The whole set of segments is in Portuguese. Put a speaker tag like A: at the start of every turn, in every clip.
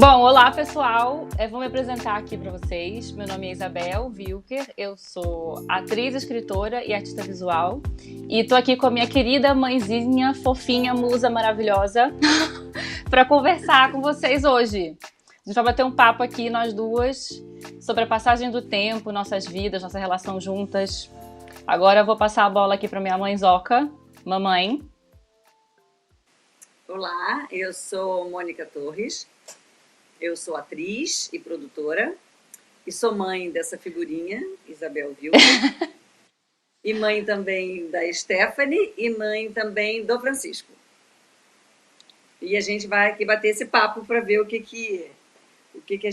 A: Bom, olá pessoal, vou me apresentar aqui para vocês. Meu nome é Isabel Wilker, eu sou atriz, escritora e artista visual. E tô aqui com a minha querida mãezinha, fofinha, musa maravilhosa, para conversar com vocês hoje. A gente vai bater um papo aqui, nós duas, sobre a passagem do tempo, nossas vidas, nossa relação juntas. Agora eu vou passar a bola aqui para minha mãezoca. Mamãe.
B: Olá, eu sou Mônica Torres. Eu sou atriz e produtora e sou mãe dessa figurinha, Isabel Wilker, e mãe também da Stephanie e mãe também do Francisco. E a gente vai aqui bater esse papo para ver o que a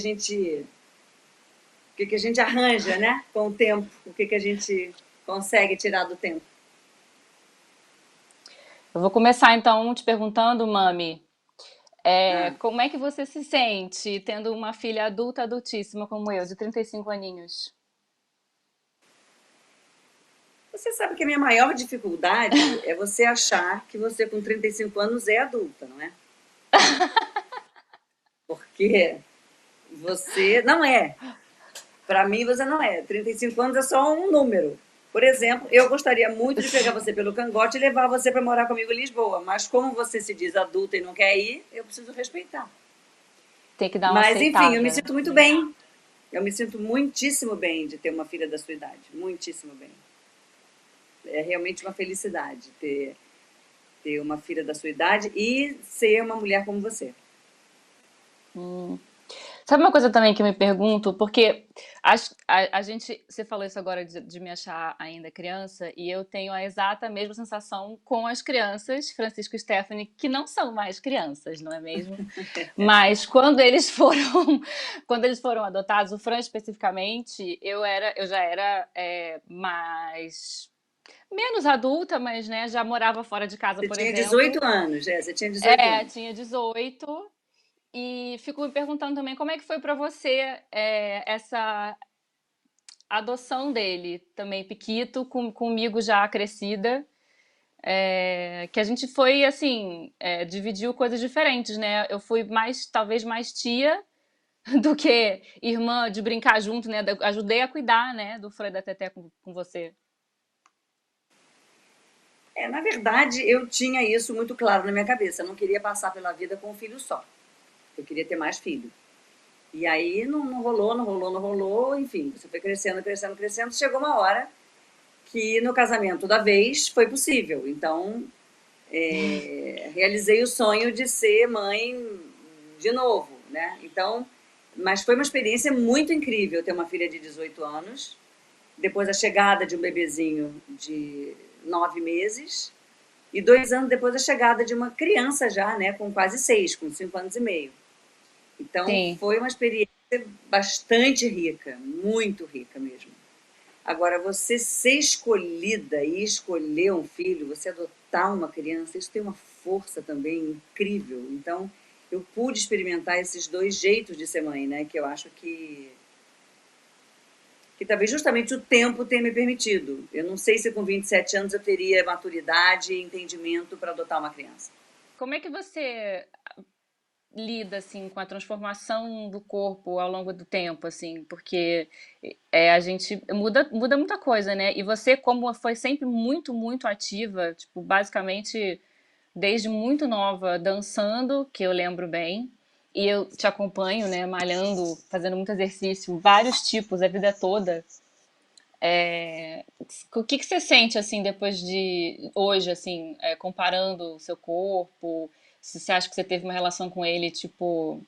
B: gente arranja, né, com o tempo, o que a gente consegue tirar do tempo.
A: Eu vou começar então te perguntando, mami, como é que você se sente tendo uma filha adulta, adultíssima como eu, de 35 aninhos?
B: Você sabe que a minha maior dificuldade é você achar que você com 35 anos é adulta, não é? Porque você não é. Para mim, você não é. 35 anos é só um número. Por exemplo, eu gostaria muito de pegar você pelo cangote e levar você para morar comigo em Lisboa, mas como você se diz adulta e não quer ir, eu preciso respeitar.
A: Tem que dar uma
B: Mas, enfim, eu
A: aceitada,
B: me
A: né?
B: sinto muito bem. Eu me sinto muitíssimo bem de ter uma filha da sua idade. Muitíssimo bem. É realmente uma felicidade ter uma filha da sua idade e ser uma mulher como você.
A: Sabe uma coisa também que eu me pergunto? Porque a gente, você falou isso agora de me achar ainda criança, e eu tenho a exata mesma sensação com as crianças, Francisco e Stephanie, que não são mais crianças, não é mesmo? Mas quando eles foram, quando eles foram adotados, o Fran especificamente, eu já era mais menos adulta, mas né, já morava fora de casa,
B: Você
A: por
B: tinha 18
A: exemplo.
B: anos, você tinha 18 anos.
A: Tinha 18. E fico me perguntando também como é que foi para você essa adoção dele, também Piquito, comigo já crescida, que a gente foi assim, dividiu coisas diferentes, né? Eu fui mais, talvez mais tia do que irmã de brincar junto, né? Ajudei a cuidar, né, do Fran e da Teté com você.
B: Na verdade, eu tinha isso muito claro na minha cabeça. Eu não queria passar pela vida com um filho só. Eu queria ter mais filho. E aí não rolou, não rolou, não rolou. Enfim, você foi crescendo, crescendo, crescendo. Chegou uma hora que no casamento da vez foi possível. Então, realizei o sonho de ser mãe de novo, né? Então, mas foi uma experiência muito incrível ter uma filha de 18 anos. Depois a chegada de um bebezinho de 9 meses. E 2 anos depois a chegada de uma criança já, né, com quase 6, com 5 anos e meio. Então,
A: Sim.
B: foi uma experiência bastante rica, muito rica mesmo. Agora, você ser escolhida e escolher um filho, você adotar uma criança, isso tem uma força também incrível. Então, eu pude experimentar esses dois jeitos de ser mãe, né, que eu acho que talvez justamente o tempo tenha me permitido. Eu não sei se com 27 anos eu teria maturidade e entendimento para adotar uma criança.
A: Como é que você lida assim com a transformação do corpo ao longo do tempo, assim, porque a gente muda muita coisa, né? E você, como foi sempre muito ativa, tipo, basicamente desde muito nova dançando, que eu lembro bem, e eu te acompanho, né, malhando, fazendo muito exercício, vários tipos, a vida toda. O que você sente assim depois de hoje, assim, comparando o seu corpo? Se você acha que você teve uma relação com ele, tipo,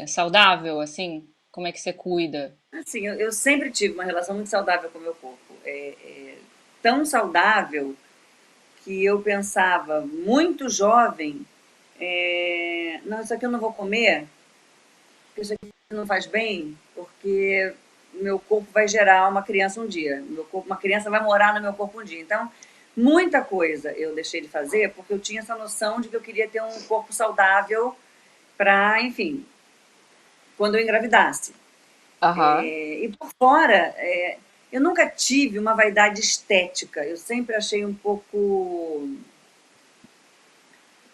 A: saudável, assim? Como é que você cuida?
B: Assim, eu sempre tive uma relação muito saudável com o meu corpo. Tão saudável que eu pensava, muito jovem, não, isso aqui eu não vou comer, porque isso aqui não faz bem, porque meu corpo vai gerar uma criança um dia. Uma criança vai morar no meu corpo um dia. Então, muita coisa eu deixei de fazer porque eu tinha essa noção de que eu queria ter um corpo saudável para, enfim, quando eu engravidasse.
A: Aham.
B: E por fora, eu nunca tive uma vaidade estética. Eu sempre achei um pouco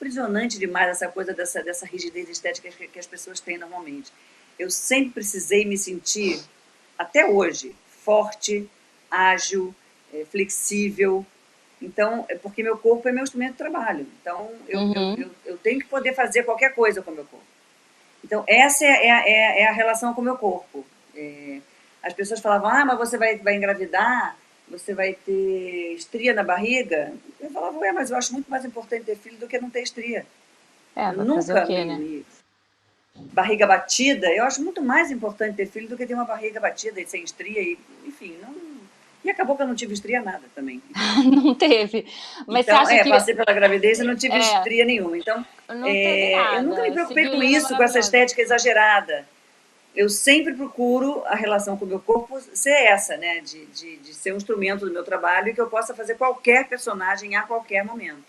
B: aprisionante demais essa coisa dessa rigidez estética que as pessoas têm normalmente. Eu sempre precisei me sentir, até hoje, forte, ágil, flexível. Então, é porque meu corpo é meu instrumento de trabalho. Então,
A: Uhum.
B: eu tenho que poder fazer qualquer coisa com o meu corpo. Então, essa é a relação com o meu corpo. As pessoas falavam, mas você vai engravidar, você vai ter estria na barriga. Eu falava, mas eu acho muito mais importante ter filho do que não ter estria.
A: É,
B: Eu
A: vai fazer o
B: nunca
A: quê, né?
B: barriga batida, eu acho muito mais importante ter filho do que ter uma barriga batida e sem estria, enfim, não. E acabou que eu não tive estria nada também.
A: Não teve. Mas você
B: Então,
A: acha que
B: passei pela gravidez e não tive
A: é,
B: estria nenhuma. Então,
A: não teve
B: eu nunca me
A: nada?
B: preocupei
A: Seguiu
B: com
A: linda
B: isso, com essa
A: maravilhosa.
B: estética exagerada. Eu sempre procuro a relação com o meu corpo ser essa, né? De ser um instrumento do meu trabalho e que eu possa fazer qualquer personagem a qualquer momento.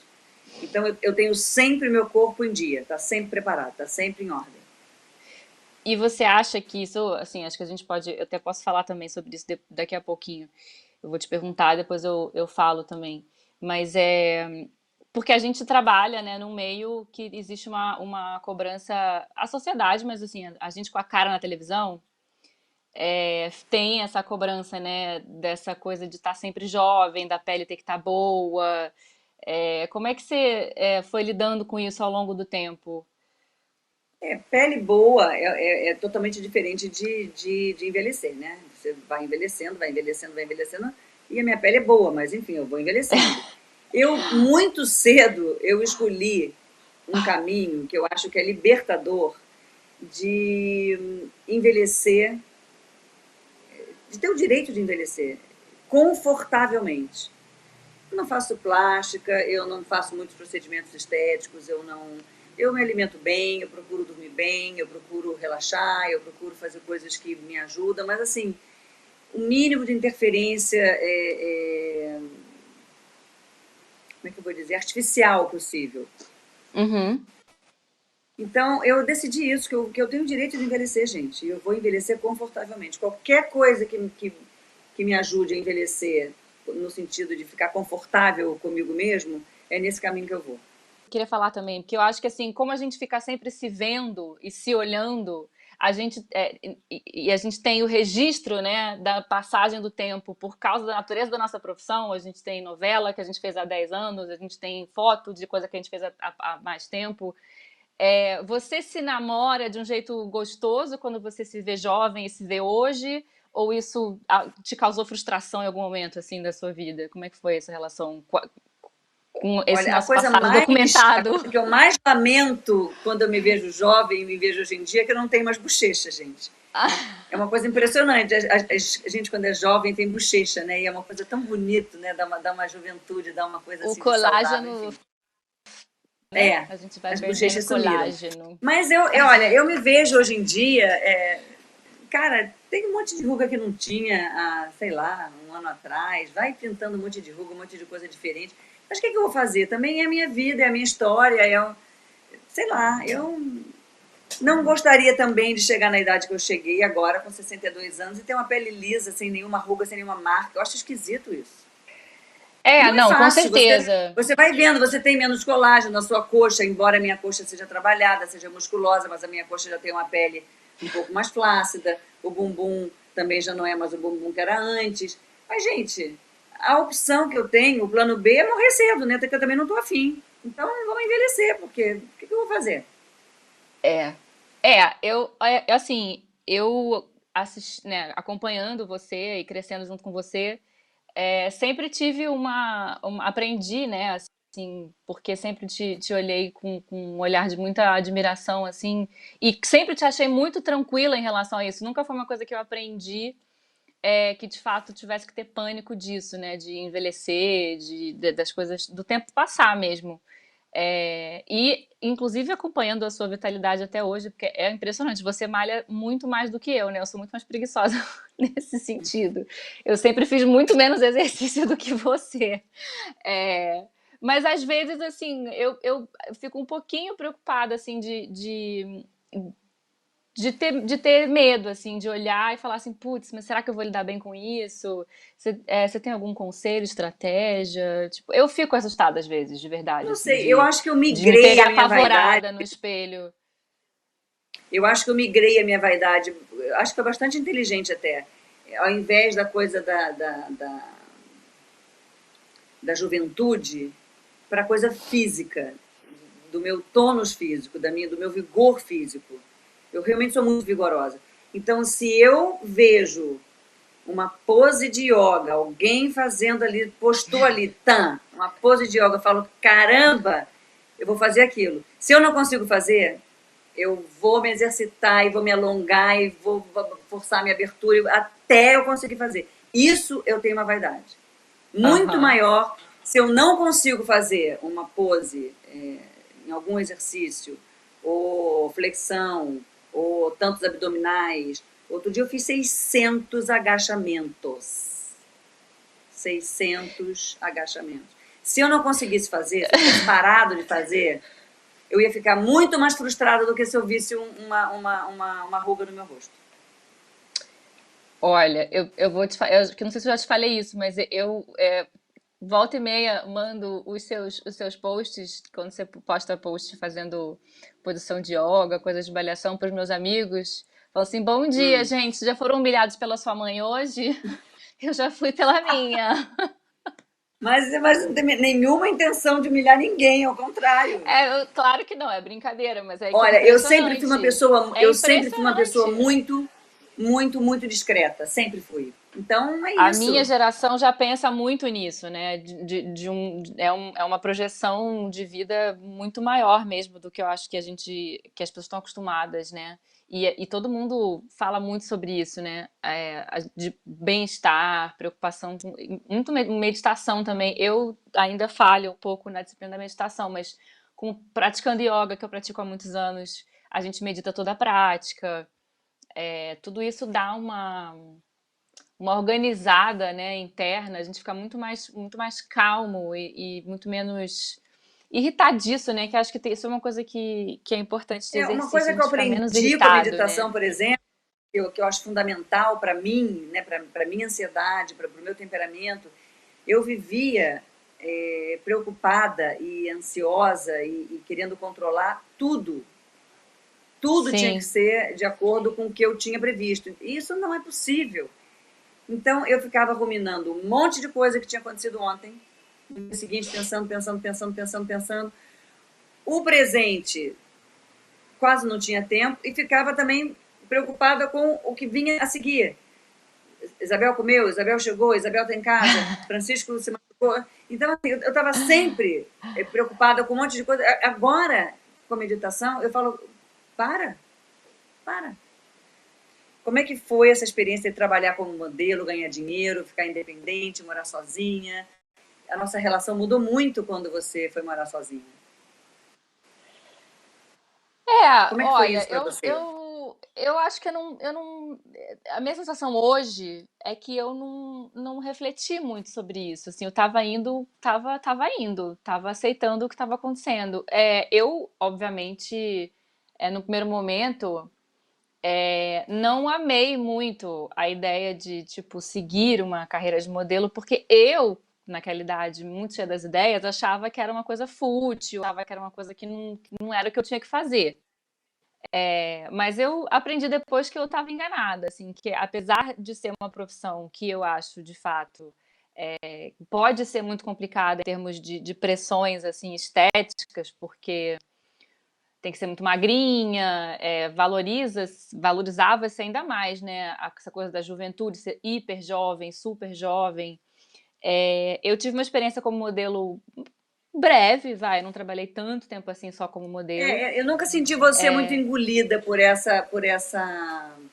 B: Então, eu tenho sempre meu corpo em dia, está sempre preparado, está sempre em ordem.
A: E você acha que isso, assim, acho que a gente pode, eu até posso falar também sobre isso daqui a pouquinho. Eu vou te perguntar, depois eu falo também. Mas é porque a gente trabalha, né, num meio que existe uma cobrança à sociedade, mas assim, a gente com a cara na televisão tem essa cobrança, né, dessa coisa de estar sempre jovem, da pele ter que estar boa. Como é que você foi lidando com isso ao longo do tempo?
B: Pele boa é totalmente diferente de envelhecer, né? Você vai envelhecendo, vai envelhecendo, vai envelhecendo, e a minha pele é boa, mas enfim, eu vou envelhecendo. Muito cedo, eu escolhi um caminho que eu acho que é libertador de envelhecer, de ter o direito de envelhecer confortavelmente. Eu não faço plástica, eu não faço muitos procedimentos estéticos, eu me alimento bem, eu procuro dormir bem, eu procuro relaxar, eu procuro fazer coisas que me ajudam, mas assim, o mínimo de interferência como é que eu vou dizer, artificial possível.
A: Uhum.
B: Então, eu decidi isso, que eu tenho o direito de envelhecer, gente, e eu vou envelhecer confortavelmente. Qualquer coisa que me ajude a envelhecer no sentido de ficar confortável comigo mesmo, é nesse caminho que eu vou.
A: Queria falar também, porque eu acho que assim, como a gente fica sempre se vendo e se olhando, a gente e a gente tem o registro, né, da passagem do tempo por causa da natureza da nossa profissão. A gente tem novela que a gente fez há 10 anos, a gente tem foto de coisa que a gente fez há mais tempo. Você se namora de um jeito gostoso quando você se vê jovem e se vê hoje? Ou isso te causou frustração em algum momento assim da sua vida? Como é que foi essa relação com esse
B: Olha,
A: nosso passado
B: a
A: documentado?
B: coisa que eu mais lamento quando eu me vejo jovem e me vejo hoje em dia é que eu não tenho mais bochecha, gente. É uma coisa impressionante. A gente, quando é jovem, tem bochecha, né? E é uma coisa tão bonita, né? Dá uma juventude, dá uma coisa
A: O
B: assim de saudável,
A: colágeno,
B: enfim.
A: né?
B: É,
A: A gente vai
B: as
A: perdendo
B: bochechas sumiram.
A: colágeno.
B: Mas olha, eu me vejo hoje em dia, cara, tem um monte de ruga que não tinha há, sei lá, um ano atrás. Vai pintando um monte de ruga, um monte de coisa diferente. Mas o que, que eu vou fazer? Também é a minha vida, é a minha história, sei lá, eu não gostaria também de chegar na idade que eu cheguei agora, com 62 anos, e ter uma pele lisa, sem nenhuma ruga, sem nenhuma marca. Eu acho esquisito isso. Não é
A: Não, com
B: fácil.
A: certeza.
B: Você vai vendo, você tem menos colágeno na sua coxa, embora a minha coxa seja trabalhada, seja musculosa, mas a minha coxa já tem uma pele um pouco mais flácida. O bumbum também já não é mais o bumbum que era antes. Mas, gente, a opção que eu tenho, o plano B, é morrer cedo, né? Até que eu também não estou afim. Então, vamos envelhecer, porque o que eu vou fazer?
A: É. Assim, eu né, acompanhando você e crescendo junto com você, sempre tive aprendi, né, assim, porque sempre te olhei com um olhar de muita admiração, assim, e sempre te achei muito tranquila em relação a isso. Nunca foi uma coisa que eu aprendi que de fato tivesse que ter pânico disso, né, de envelhecer, das coisas do tempo passar mesmo. E, inclusive, acompanhando a sua vitalidade até hoje, porque é impressionante, você malha muito mais do que eu, né? Eu sou muito mais preguiçosa nesse sentido. Eu sempre fiz muito menos exercício do que você. É, mas, às vezes, assim, eu fico um pouquinho preocupada, assim, de ter medo, assim, de olhar e falar assim, putz, mas será que eu vou lidar bem com isso? Você tem algum conselho, estratégia? Tipo, eu fico assustada às vezes, de verdade,
B: Não
A: assim,
B: sei, eu acho que eu
A: de me
B: migrei
A: pegar
B: a minha vaidade.
A: apavorada no espelho.
B: Eu acho que eu migrei a minha vaidade. Eu acho que foi bastante inteligente até. Ao invés da coisa da juventude, para a coisa física, do meu tônus físico, do meu vigor físico. Eu realmente sou muito vigorosa. Então, se eu vejo uma pose de yoga, alguém fazendo ali, postou ali, uma pose de yoga, eu falo, caramba, eu vou fazer aquilo. Se eu não consigo fazer, eu vou me exercitar e vou me alongar e vou forçar a minha abertura até eu conseguir fazer. Isso eu tenho uma vaidade. Muito
A: Aham.
B: maior se eu não consigo fazer uma pose em algum exercício, ou flexão, ou tantos abdominais. Outro dia eu fiz 600 agachamentos. 600 agachamentos. Se eu não conseguisse fazer, se eu tivesse parado de fazer, eu ia ficar muito mais frustrada do que se eu visse uma ruga no meu rosto.
A: Olha, eu vou te falar, eu que não sei se eu já te falei isso, mas eu volta e meia mando os seus posts, quando você posta post fazendo posição de yoga, coisas de balhação para os meus amigos. Falo assim, bom dia,
B: Hum.
A: gente, já foram humilhados pela sua mãe hoje? Eu já fui pela minha.
B: Mas não tem nenhuma intenção de humilhar ninguém, ao contrário.
A: Claro que não, é brincadeira, mas é que é
B: Olha,
A: impressionante. É
B: eu sempre fui uma pessoa
A: impressionante.
B: muito discreta, sempre fui. Então é
A: A minha
B: isso.
A: geração já pensa muito nisso, né? É uma projeção de vida muito maior mesmo do que eu acho que que as pessoas estão acostumadas, né? E todo mundo fala muito sobre isso, né? De bem-estar, preocupação, muito meditação também. Eu ainda falho um pouco na disciplina da meditação, mas praticando yoga, que eu pratico há muitos anos, a gente medita toda a prática. Tudo isso dá uma organizada, né, interna, a gente fica muito mais calmo e muito menos irritadiço, né? Que acho que isso é uma coisa que é importante de
B: Uma
A: exercício,
B: coisa
A: a
B: que eu
A: gente ficar menos
B: aprendi com a
A: irritado, né?
B: meditação, por exemplo, que eu acho fundamental para mim, né, para minha ansiedade, para o meu temperamento, eu vivia preocupada e ansiosa e querendo controlar tudo. Tudo tinha que
A: Sim.
B: ser de acordo com o que eu tinha previsto. E isso não é possível. Então eu ficava ruminando um monte de coisa que tinha acontecido ontem, no dia seguinte pensando. O presente quase não tinha tempo e ficava também preocupada com o que vinha a seguir. Isabel comeu, Isabel chegou, Isabel está em casa, Francisco se machucou. Então, assim, eu estava sempre preocupada com um monte de coisa. Agora, com a meditação, eu falo, para, para. Como é que foi essa experiência de trabalhar como modelo, ganhar dinheiro, ficar independente, morar sozinha? A nossa relação mudou muito quando você foi morar sozinha. Como é que foi
A: Olha,
B: isso para você?
A: eu acho que eu não. A minha sensação hoje é que eu não refleti muito sobre isso. Assim, eu tava aceitando o que estava acontecendo. Eu, obviamente, no primeiro momento, não amei muito a ideia de, tipo, seguir uma carreira de modelo, porque eu, naquela idade, muito cheia das ideias, achava que era uma coisa fútil, achava que era uma coisa que não era o que eu tinha que fazer. Mas eu aprendi depois que eu estava enganada, assim, que apesar de ser uma profissão que eu acho, de fato, pode ser muito complicada em termos de pressões, assim, estéticas, porque tem que ser muito magrinha, valorizava-se ainda mais, né, essa coisa da juventude, ser hiper jovem, super jovem. Eu tive uma experiência como modelo breve, não trabalhei tanto tempo assim só como modelo.
B: Eu nunca senti você muito engolida por essa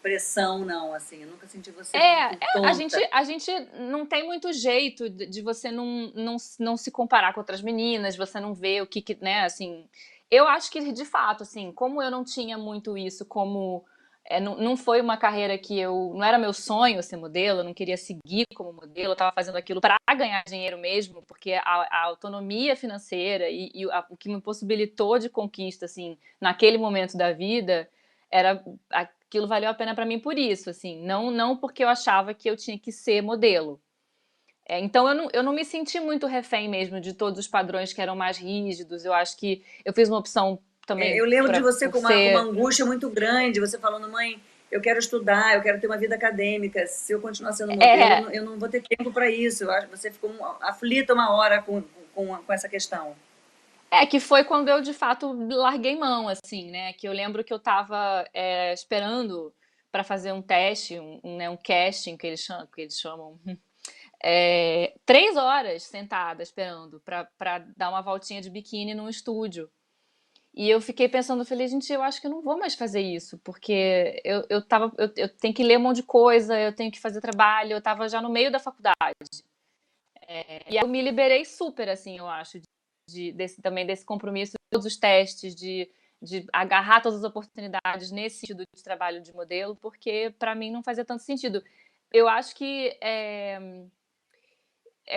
B: pressão, não, assim. Eu nunca senti você muito tonta.
A: A gente não tem muito jeito de você não se comparar com outras meninas, você não vê né, assim. Eu acho que, de fato, assim, como eu não tinha muito isso, não foi uma carreira que não era meu sonho ser modelo, eu não queria seguir como modelo, eu estava fazendo aquilo para ganhar dinheiro mesmo, porque a autonomia financeira o que me possibilitou de conquista, assim, naquele momento da vida, aquilo valeu a pena para mim por isso, assim, não porque eu achava que eu tinha que ser modelo. Então eu não me senti muito refém mesmo de todos os padrões que eram mais rígidos. Eu acho que eu fiz uma opção também
B: Eu lembro de você
A: por
B: com uma
A: ser.
B: angústia muito grande, você falando, mãe, eu quero estudar, eu quero ter uma vida acadêmica. Se eu continuar sendo
A: É,
B: modelo, eu não vou ter tempo para isso. Eu acho que você ficou aflita uma hora com essa questão.
A: que foi quando eu de fato larguei mão, assim, né? Que eu lembro que eu tava esperando para fazer um teste, né, um casting que eles chamam. 3 horas sentada esperando para dar uma voltinha de biquíni num estúdio. E eu fiquei pensando, eu falei, gente, eu acho que eu não vou mais fazer isso, porque eu tenho que ler um monte de coisa, eu tenho que fazer trabalho, eu tava já no meio da faculdade. E aí eu me liberei super, assim, eu acho, também desse compromisso, de todos os testes, de agarrar todas as oportunidades nesse sentido de trabalho de modelo, porque para mim não fazia tanto sentido. Eu acho que é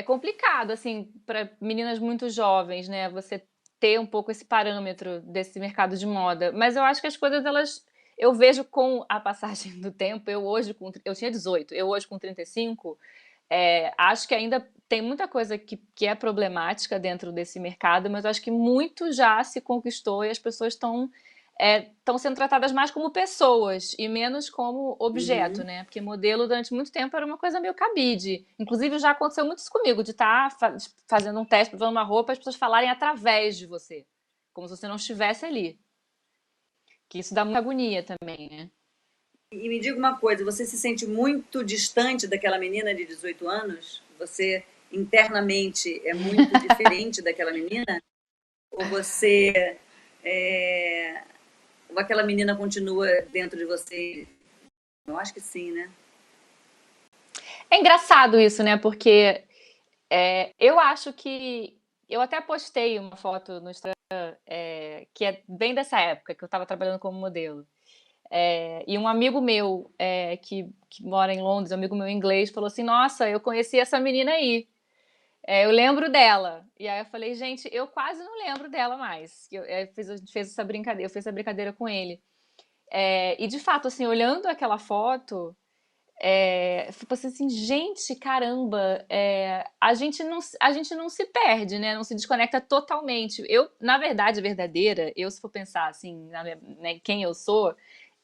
A: complicado, assim, para meninas muito jovens, né? Você ter um pouco esse parâmetro desse mercado de moda. Mas eu acho que as coisas, elas. Eu vejo com a passagem do tempo, eu tinha 18, eu hoje com 35, acho que ainda tem muita coisa que é problemática dentro desse mercado, mas eu acho que muito já se conquistou e as pessoas estão sendo tratadas mais como pessoas e menos como objeto,
B: Uhum.
A: né? Porque modelo durante muito tempo era uma coisa meio cabide. Inclusive já aconteceu muito isso comigo, de estar fazendo um teste, provando uma roupa, as pessoas falarem através de você, como se você não estivesse ali. Que isso dá muita agonia também, né?
B: E me diga uma coisa, você se sente muito distante daquela menina de 18 anos? Você internamente é muito diferente daquela menina? Ou você é, ou aquela menina continua dentro de você? Eu acho que sim, né?
A: É engraçado isso, né? Porque eu acho que. Eu até postei uma foto no Instagram que é bem dessa época, que eu estava trabalhando como modelo. E um amigo meu que mora em Londres, um amigo meu inglês, falou assim: Nossa, eu conheci essa menina aí. Eu lembro dela. E aí eu falei: Gente, eu quase não lembro dela mais. A gente fez essa brincadeira, eu fiz essa brincadeira com ele. E de fato, assim, olhando aquela foto, fico assim, gente, caramba, a gente não se perde, né? Não se desconecta totalmente. Eu, na verdade, verdadeira, se for pensar assim, né, quem eu sou,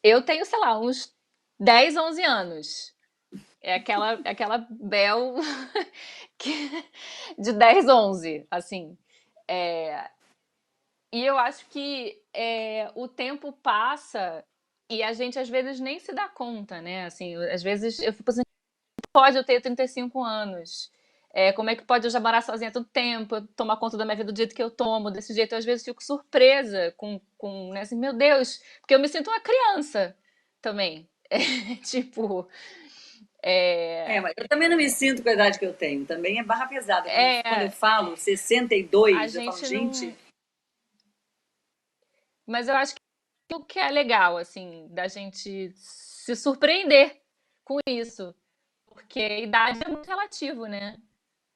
A: eu tenho, sei lá, uns 10, 11 anos. Aquela Bel de 10, 11, assim. É, e eu acho que o tempo passa e a gente às vezes nem se dá conta, né? Assim, às vezes eu fico assim, pode eu ter 35 anos? Como é que pode eu já morar sozinha todo tempo, eu tomar conta da minha vida do jeito que eu tomo, desse jeito? Eu às vezes fico surpresa com né, assim, meu Deus, porque eu me sinto uma criança também. Tipo, é,
B: Mas eu também não me sinto com a idade que eu tenho. Também é barra pesada. Quando eu
A: é,
B: falo
A: a
B: 62, eu falo,
A: gente
B: gente,
A: não. Mas eu acho que o que é legal, assim, da gente se surpreender com isso. Porque a idade é muito relativo, né?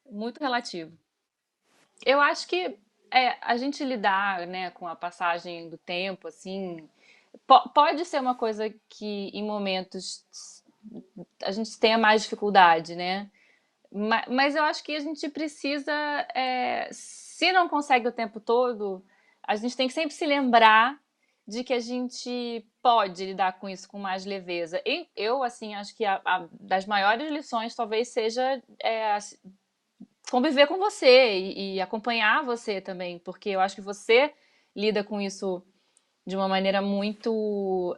A: Muito relativo. Eu acho que a gente lidar, né, com a passagem do tempo, assim, pode ser uma coisa que em momentos a gente tenha mais dificuldade, né? Mas eu acho que a gente precisa, se não consegue o tempo todo, a gente tem que sempre se lembrar de que a gente pode lidar com isso com mais leveza. E eu, assim, acho que a das maiores lições talvez seja conviver com você e acompanhar você também, porque eu acho que você lida com isso de uma maneira muito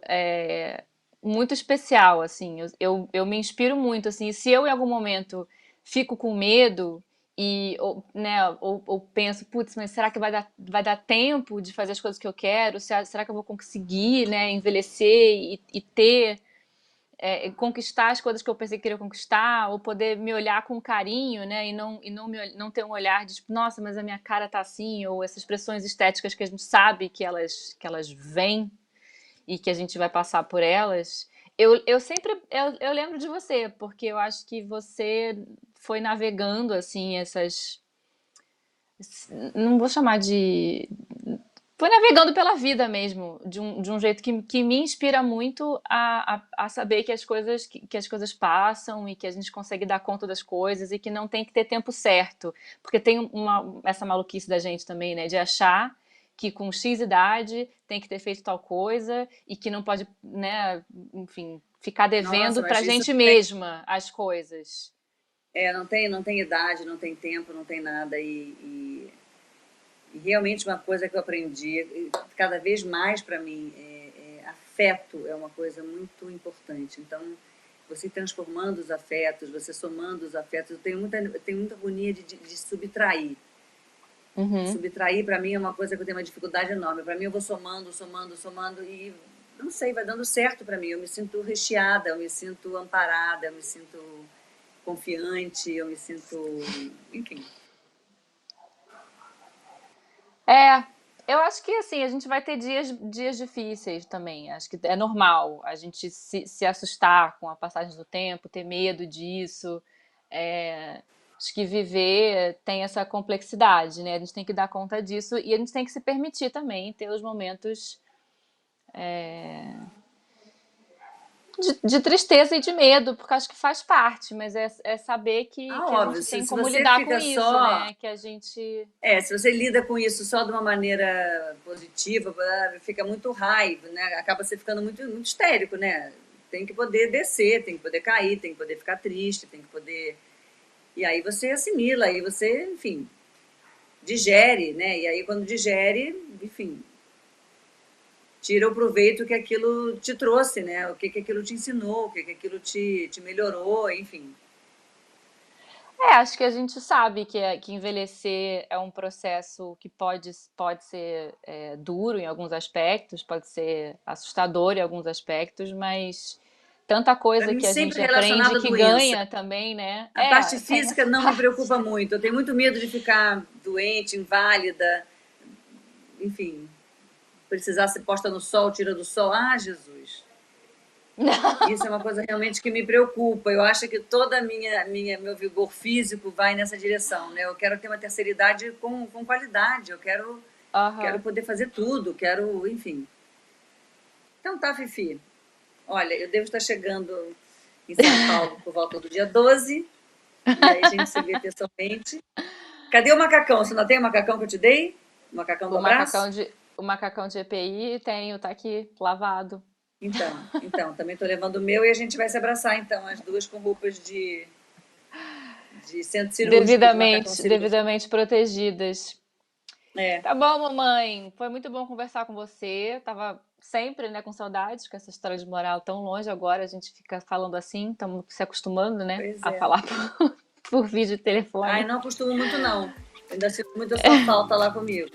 A: especial, assim. Eu me inspiro muito, assim. Se eu em algum momento fico com medo né, ou penso, putz, mas será que vai dar tempo de fazer as coisas que eu quero? Será que eu vou conseguir, né, envelhecer e ter conquistar as coisas que eu pensei que queria conquistar, ou poder me olhar com carinho, né? Não ter um olhar de tipo, nossa, mas a minha cara tá assim, ou essas expressões estéticas que a gente sabe que elas vêm e que a gente vai passar por elas. Eu sempre eu lembro de você, porque eu acho que você foi navegando assim essas. Não vou chamar de. foi navegando pela vida mesmo, de um jeito que me inspira muito a saber que as coisas passam e que a gente consegue dar conta das coisas e que não tem que ter tempo certo. Porque tem essa maluquice da gente também, né? De achar que com X idade tem que ter feito tal coisa e que não pode, né, enfim, ficar
B: Nossa,
A: devendo pra
B: mas isso
A: gente mesma as coisas.
B: não tem idade, não tem tempo, não tem nada. E realmente uma coisa que eu aprendi, cada vez mais para mim, afeto é uma coisa muito importante. Então, você transformando os afetos, você somando os afetos, eu tenho muita agonia de subtrair. Subtrair, para mim, é uma coisa que eu tenho uma dificuldade enorme. Para mim, eu vou somando, somando, somando e, não sei, vai dando certo para mim. Eu me sinto recheada, eu me sinto amparada, eu me sinto confiante, eu me sinto... Enfim.
A: Eu acho que assim, a gente vai ter dias difíceis também. Acho que é normal a gente se assustar com a passagem do tempo, ter medo disso. É, acho que viver tem essa complexidade, né? A gente tem que dar conta disso e a gente tem que se permitir também ter os momentos de tristeza e de medo, porque acho que faz parte, mas é saber que a
B: Óbvio,
A: gente tem
B: se
A: como
B: você
A: lidar com
B: fica
A: isso,
B: só...
A: né? Que a gente.
B: Se você lida com isso só de uma maneira positiva, fica muito raiva, né? Acaba você ficando muito, muito histérico, né? Tem que poder descer, tem que poder cair, tem que poder ficar triste, tem que poder... E aí você assimila, aí você, enfim, digere, né? E aí quando digere, enfim, tira o proveito que aquilo te trouxe, né? O que aquilo te ensinou, o que aquilo te melhorou, enfim.
A: Acho que a gente sabe que envelhecer é um processo que pode ser duro em alguns aspectos, pode ser assustador em alguns aspectos, mas tanta
B: Para
A: coisa
B: mim,
A: que a
B: sempre
A: gente aprende
B: relacionado à
A: que
B: doença.
A: ganha também, né?
B: A parte
A: Tem
B: física
A: essa
B: não me
A: parte.
B: preocupa muito. Eu tenho muito medo de ficar doente, inválida, enfim, precisar ser posta no sol, tira do sol. Ah, Jesus! Isso é uma coisa realmente que me preocupa. Eu acho que toda meu vigor físico vai nessa direção, né? Eu quero ter uma terceira idade com qualidade. Eu quero
A: Aham.
B: poder fazer tudo. Quero, enfim. Então tá, Fifi. Olha, eu devo estar chegando em São Paulo por volta do dia 12. E aí a gente se vê pessoalmente. Cadê o macacão? Você não tem o macacão que eu te dei? O macacão do
A: O
B: abraço?
A: macacão de EPI tenho, tá aqui, lavado.
B: Também estou levando o meu e a gente vai se abraçar, então, as duas com roupas de centro cirúrgico, de macacão cirúrgico.
A: Devidamente protegidas.
B: É,
A: Tá bom, mamãe. Foi muito bom conversar com você. Tava sempre, né, com saudades, com essa história de morar tão longe agora. A gente fica falando assim, estamos se acostumando, né,
B: pois
A: a
B: é.
A: falar por vídeo e
B: Ai,
A: telefone.
B: não acostumo muito, não. Ainda sinto muito a sua falta lá comigo.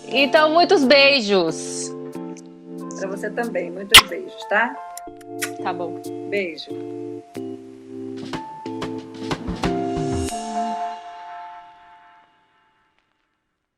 A: Então, muitos beijos.
B: Para você também. Muitos beijos, tá?
A: Tá bom.
B: Beijo.